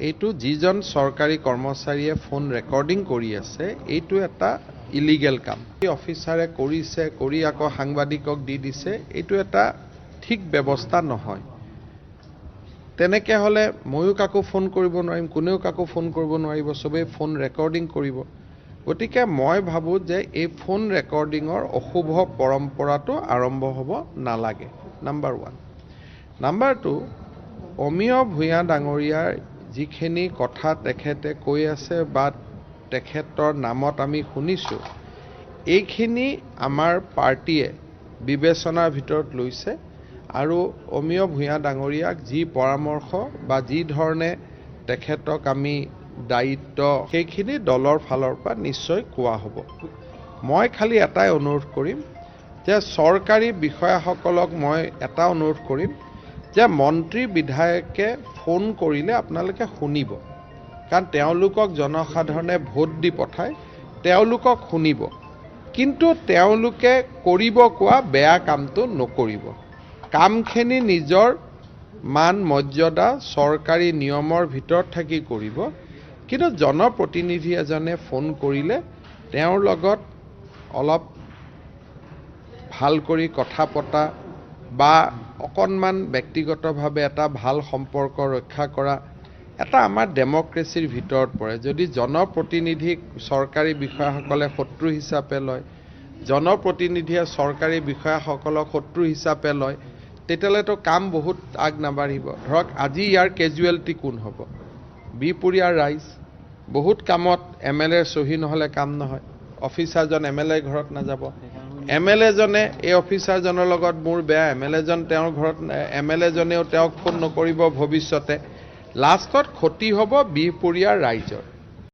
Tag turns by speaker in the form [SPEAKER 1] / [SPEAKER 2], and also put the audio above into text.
[SPEAKER 1] এইটো যিজন চৰকাৰী কৰ্মচাৰীয়ে ফোন ৰেকৰ্ডিং কৰি আছে এইটো এটা ইলিগেল কাম অফিচাৰে কৰিছে কৰি আকৌ সাংবাদিকক দি দিছে এইটো এটা ঠিক ব্যৱস্থা নহয় তেনেকে হলে ময়ো কাকো ফোন কৰিব নোৱাৰিম কোনেও কাকো ফোন কৰিব নোৱাৰিব সবে ফোন ৰেকৰ্ডিং কৰিব গতিকে মই ভাবো যে এই ফোন ৰেকৰ্ডিংৰ অশুভ পৰম্পৰাটো আৰম্ভ হ'ব নালাগে নাম্বাৰ 1 নাম্বাৰ 2 অমিয় ভূঞা ডাঙৰীয়াৰ যিখিনি কথা তেখেতে কৈ আছে বা তেখেতৰ নামত আমি শুনিছো এইখিনি আমাৰ পাৰ্টিয়ে বিবেচনাৰ ভিতৰত লৈছে আৰু অমিয় ভূঞা ডাঙৰীয়াক যি পৰামৰ্শ বা যি ধৰণে তেখেতক আমি দায়িত্ব সেইখিনি দলৰ ফালৰ পৰা নিশ্চয় কোৱা হ'ব মই খালি এটাই অনুৰোধ কৰিম যে চৰকাৰী বিষয়াসকলক মই এটা অনুৰোধ কৰিম যে মন্ত্ৰী বিধায়কে ফোন কৰিলে আপোনালোকে শুনিব কাৰণ তেওঁলোকক জনসাধাৰণে ভোট দি পঠায় তেওঁলোকক শুনিব কিন্তু তেওঁলোকে কৰিব কোৱা বেয়া কামটো নকৰিব কামখিনি নিজৰ মান মৰ্যাদা চৰকাৰী নিয়মৰ ভিতৰত থাকি কৰিব কিন্তু জনপ্ৰতিনিধি এজনে ফোন কৰিলে তেওঁৰ লগত অলপ ভাল কৰি কথা পতা বা অকণমান ব্যক্তিগতভাৱে এটা ভাল সম্পৰ্ক ৰক্ষা কৰা এটা আমাৰ ডেমক্ৰেচিৰ ভিতৰত পৰে যদি জনপ্ৰতিনিধিক চৰকাৰী বিষয়াসকলে শত্ৰু হিচাপে লয় জনপ্ৰতিনিধিয়ে চৰকাৰী বিষয়াসকলক শত্ৰু হিচাপে লয় তেতিয়াহ'লেতো কাম বহুত আগ নাবাঢ়িব ধৰক আজি ইয়াৰ কেজুৱেলিটি কোন হ'ব বিপুৰীয়াৰ ৰাইজ বহুত কামত এমএলএৰ সহি নহলে কাম নহয় অফিচাৰজন এমএলএ ঘৰত নাযাব এমএলএ জনে এই অফিচাৰজনৰ লগত মোৰ বেয়া এমএলএ জন তেওঁৰ ঘৰত এমএলএ জনেও তেওঁক ফোন নকৰিব ভৱিষ্যতে লাষ্টত ক্ষতি হ'ব বিপুৰীয়াৰ ৰাইজৰ